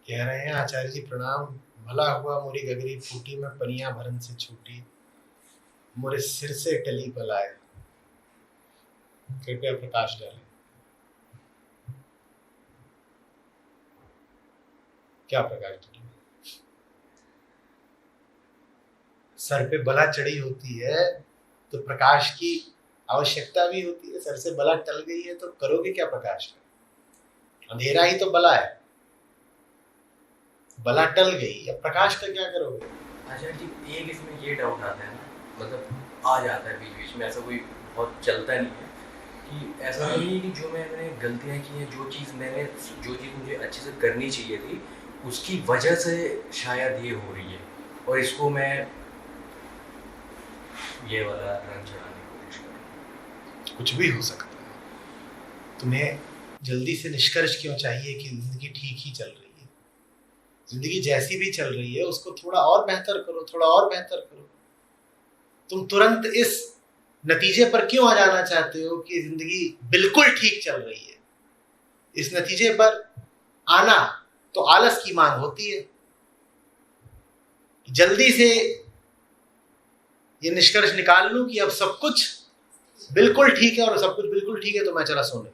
कह रहे हैं आचार्य जी प्रणाम। भला हुआ मोरी गगरी फूटी, मैं पनिया भरन से छूटी, मोरे सिर से टली बलाए। कृपया प्रकाश डालें। क्या प्रकाश डालें? सर पे बला चढ़ी होती है तो प्रकाश की आवश्यकता भी होती है। सर से बला टल गई है तो करोगे क्या प्रकाश? अंधेरा ही तो बला है, बला टल गई, अब प्रकाश का क्या करोगे? अच्छा जी, एक इसमें ये डाउट आता है ना, मतलब आ जाता है बीच बीच में, ऐसा कोई बहुत चलता नहीं है कि ऐसा नहीं है कि जो मैंने गलतियाँ की हैं, जो चीज़ मुझे अच्छे से करनी चाहिए थी उसकी वजह से शायद ये हो रही है, और इसको मैं ये वाला रंग चढ़ाने की कोशिश कर रहा हूँ। कुछ भी हो सकता है। तुम्हें जल्दी से निष्कर्ष क्यों चाहिए कि जिंदगी ठीक ही चल रही है? जिंदगी जैसी भी चल रही है उसको थोड़ा और बेहतर करो, थोड़ा और बेहतर करो। तुम तुरंत इस नतीजे पर क्यों आ जाना चाहते हो कि जिंदगी बिल्कुल ठीक चल रही है? इस नतीजे पर आना तो आलस की मांग होती है। जल्दी से ये निष्कर्ष निकाल लूं कि अब सब कुछ बिल्कुल ठीक है, और सब कुछ बिल्कुल ठीक है तो मैं चला सोने।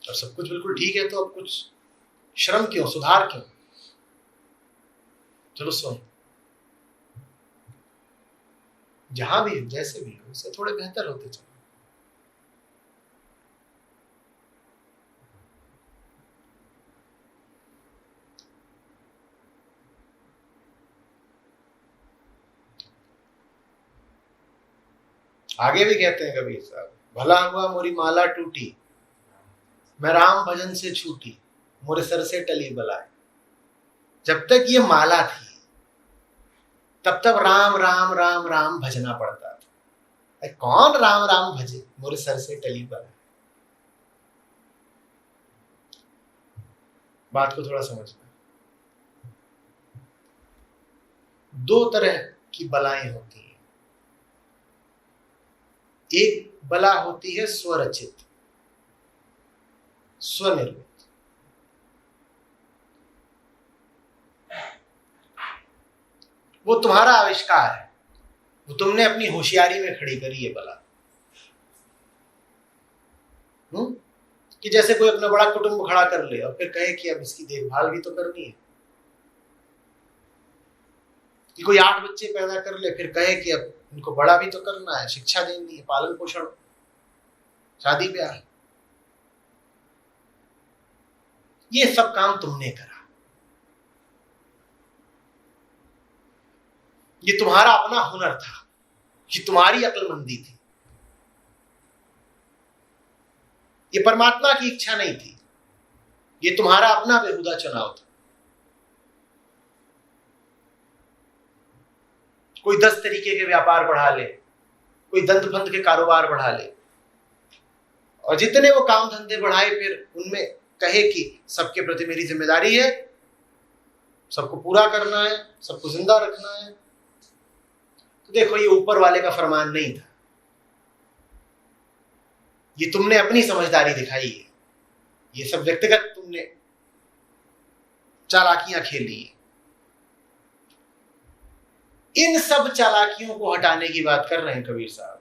और सब कुछ बिल्कुल ठीक है तो अब कुछ श्रम क्यों, सुधार क्यों? चलो सोने। जहां भी हो, जैसे भी हो, उससे थोड़े बेहतर होते चलो। आगे भी कहते हैं कबीर साहब, भला हुआ मोरी माला टूटी, मैं राम भजन से छूटी, मोरे सर से टली बलाए। जब तक ये माला थी तब तक राम राम राम राम भजना पड़ता था। कौन राम राम भजे, मोरे सर से टली बलाए। बात को थोड़ा समझना। दो तरह की बलाएं होती हैं। एक बला होती है स्वरचित, स्वनिर्मित। वो तुम्हारा आविष्कार है, वो तुमने अपनी होशियारी में खड़ी करी है बला। कि जैसे कोई अपना बड़ा कुटुंब खड़ा कर ले और फिर कहे कि अब इसकी देखभाल भी तो करनी है। कि कोई 8 बच्चे पैदा कर ले फिर कहे कि अब इनको बड़ा भी तो करना है, शिक्षा देनी है, पालन पोषण, शादी ब्याह। ये सब काम तुमने करा। ये तुम्हारा अपना हुनर था, ये तुम्हारी अक्लमंदी थी। ये परमात्मा की इच्छा नहीं थी, ये तुम्हारा अपना बेहुदा चुनाव था। कोई 10 तरीके के व्यापार बढ़ा ले, कोई दंत फंत के कारोबार बढ़ा ले, और जितने वो काम धंधे बढ़ाए फिर उनमें कहे कि सबके प्रति मेरी जिम्मेदारी है, सबको पूरा करना है, सबको जिंदा रखना है। तो देखो, ये ऊपर वाले का फरमान नहीं था, ये तुमने अपनी समझदारी दिखाई है। ये सब व्यक्तिगत तुमने चालाकियां खेली है। इन सब चालाकियों को हटाने की बात कर रहे हैं कबीर साहब।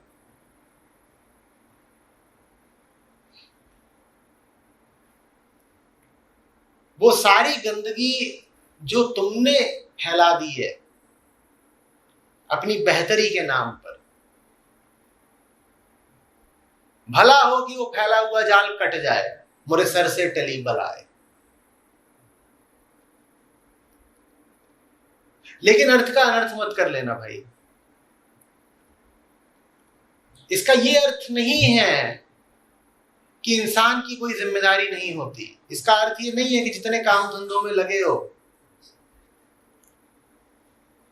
वो सारी गंदगी जो तुमने फैला दी है अपनी बेहतरी के नाम पर, भला हो कि वो फैला हुआ जाल कट जाए, मोरे सर से टली बलाए। लेकिन अर्थ का अनर्थ मत कर लेना भाई। इसका ये अर्थ नहीं है कि इंसान की कोई जिम्मेदारी नहीं होती। इसका अर्थ ये नहीं है कि जितने काम धंधों में लगे हो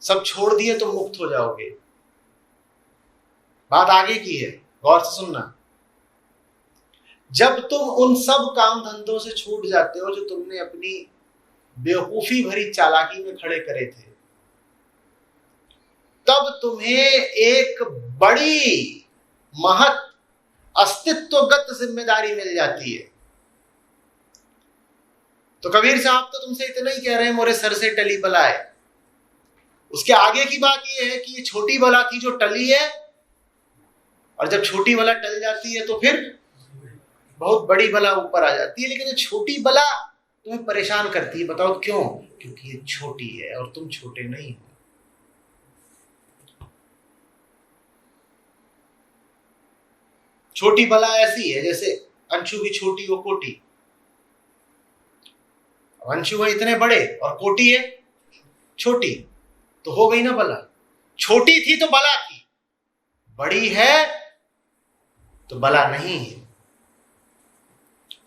सब छोड़ दिए तो मुक्त हो जाओगे। बात आगे की है, गौर से सुनना। जब तुम उन सब काम धंधों से छूट जाते हो जो तुमने अपनी बेवकूफी भरी चालाकी में खड़े करे थे, तब तुम्हें एक बड़ी महत अस्तित्वगत जिम्मेदारी मिल जाती है। तो कबीर साहब तो तुमसे इतना ही कह रहे हैं, मोरे सर से टली बला है। उसके आगे की बात यह है कि ये छोटी बला थी जो टली है, और जब छोटी बला टल जाती है तो फिर बहुत बड़ी बला ऊपर आ जाती है। लेकिन ये छोटी बला तुम्हें परेशान करती है, बताओ क्यों? क्योंकि ये छोटी है और तुम छोटे नहीं हो। छोटी बला ऐसी है जैसे अंशु की छोटी हो कोटी। अंशु है इतने बड़े और कोटी है छोटी, तो हो गई ना बला। छोटी थी तो बला थी, बड़ी है तो बला नहीं है।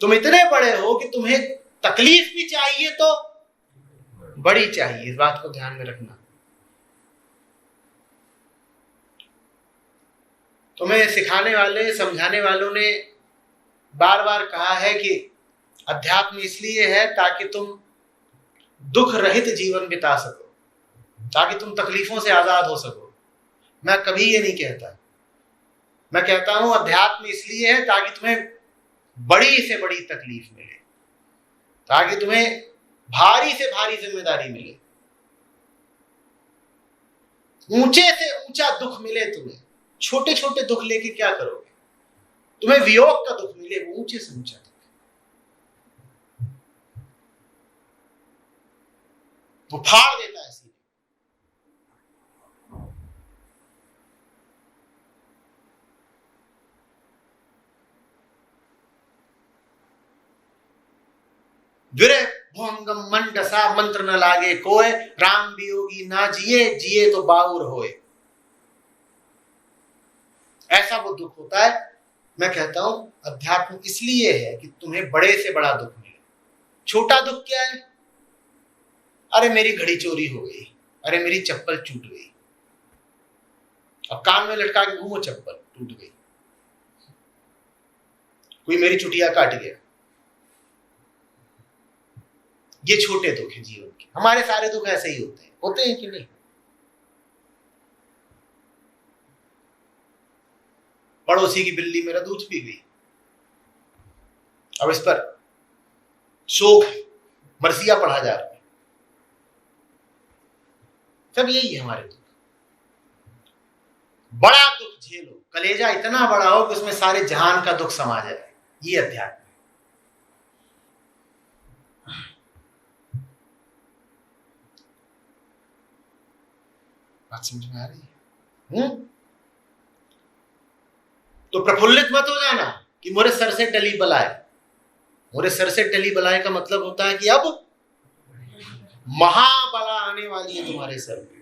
तुम इतने बड़े हो कि तुम्हें तकलीफ भी चाहिए तो बड़ी चाहिए, इस बात को ध्यान में रखना। तुम्हें सिखाने वाले, समझाने वालों ने बार बार कहा है कि अध्यात्म इसलिए है ताकि तुम दुख रहित जीवन बिता सको, ताकि तुम तकलीफों से आजाद हो सको। मैं कभी ये नहीं कहता, मैं कहता हूं अध्यात्म इसलिए है ताकि तुम्हें बड़ी से बड़ी तकलीफ मिले, ताकि तुम्हें भारी से भारी जिम्मेदारी मिले, ऊंचे से ऊंचा दुख मिले तुम्हें। छोटे छोटे दुख लेके क्या करोगे? तुम्हें वियोग का दुख मिले, वो ऊंचे से ऊंचा दुख, वो फाड़ देता है सीधे। विरह भोंगम मन डसा, मंत्र न लागे कोय, राम वियोगी ना जिए, जिए तो बाउर होए। ऐसा वो दुख होता है। मैं कहता हूं अध्यात्म इसलिए है कि तुम्हें बड़े से बड़ा दुख मिले। छोटा दुख क्या है? अरे मेरी घड़ी चोरी हो गई, अरे मेरी चप्पल टूट गई, अब कान में लटका के घूमो, चप्पल टूट गई, कोई मेरी चुटिया काट गया। ये छोटे दुख है जीवन के। हमारे सारे दुख ऐसे ही होते हैं कि नहीं? पड़ोसी की बिल्ली मेरा दूध पी गई, अब इस पर शोक मरसिया पढ़ा जा रहा है। सब यही है हमारे दुख। बड़ा दुख झेलो, कलेजा इतना बड़ा हो कि उसमें सारे जहान का दुख समा जाए। ये अध्यात्म। बात समझ में आ रही है? तो प्रफुल्लित मत हो जाना कि मोरे सर से टली बलाए। मोरे सर से टली बलाए का मतलब होता है कि अब महाबला आने वाली है तुम्हारे सर पे।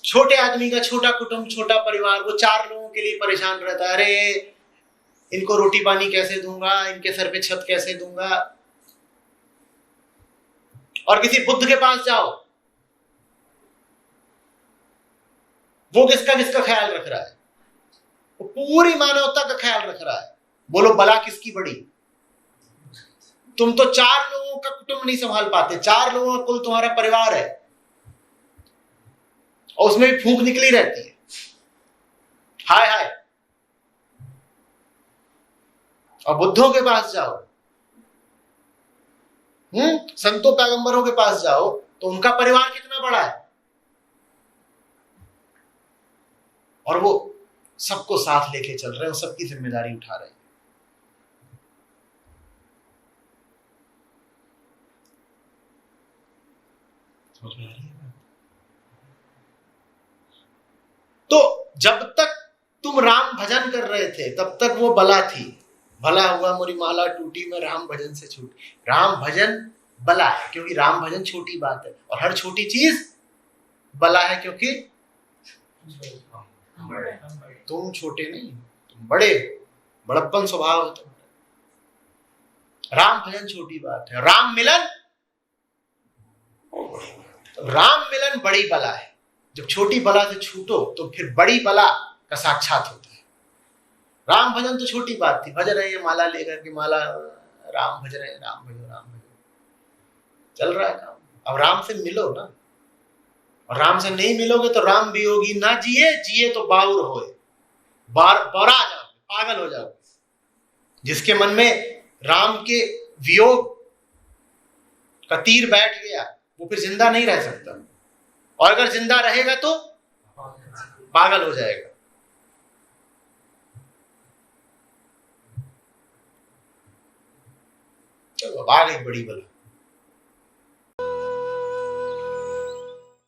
छोटे आदमी का छोटा कुटुंब, छोटा परिवार, वो 4 लोगों के लिए परेशान रहता है। अरे इनको रोटी पानी कैसे दूंगा, इनके सर पे छत कैसे दूंगा। और किसी बुद्ध के पास जाओ, वो किसका किसका ख्याल रख रहा है? वो पूरी मानवता का ख्याल रख रहा है। बोलो बला किसकी बड़ी? तुम तो 4 लोगों का कुटुंब नहीं संभाल पाते। 4 लोगों का कुल तुम्हारा परिवार है, और उसमें भी फूंक निकली रहती है। हाय हाय। और बुद्धों के पास जाओ, संतों पैगंबरों के पास जाओ, तो उनका परिवार कितना बड़ा है, और वो सबको साथ लेके चल रहे हैं, सबकी जिम्मेदारी उठा रहे हैं। समझ में आ रही है? तो जब तक तुम राम भजन कर रहे थे तब तक वो बला थी। भला हुआ मोरी माला टूटी, मैं राम भजन से छूटी। राम भजन बला है क्योंकि राम भजन छोटी बात है, और हर छोटी चीज बला है क्योंकि तुम छोटे नहीं, तुम बड़े हो, बड़प्पन स्वभाव है तुम्हारा। राम भजन छोटी बात है। राम मिलन बड़ी बला है। जब छोटी बला से छूटो तो फिर बड़ी बला का साक्षात होता है। राम भजन तो छोटी बात थी, भज रहे हैं माला लेकर के, माला राम भज रहे हैं, राम भजो राम भजो, चल रहा है काम। अब राम से मिलो ना, और राम से नहीं मिलोगे तो राम वियोगी ना जिए, जिए तो बाउर होए। बौरा जाओगे, पागल हो जाओगे। जिसके मन में राम के वियोग का तीर बैठ गया, वो फिर जिंदा नहीं रह सकता, और अगर जिंदा रहेगा तो पागल हो जाएगा। चलो अब आ गई बड़ी बला।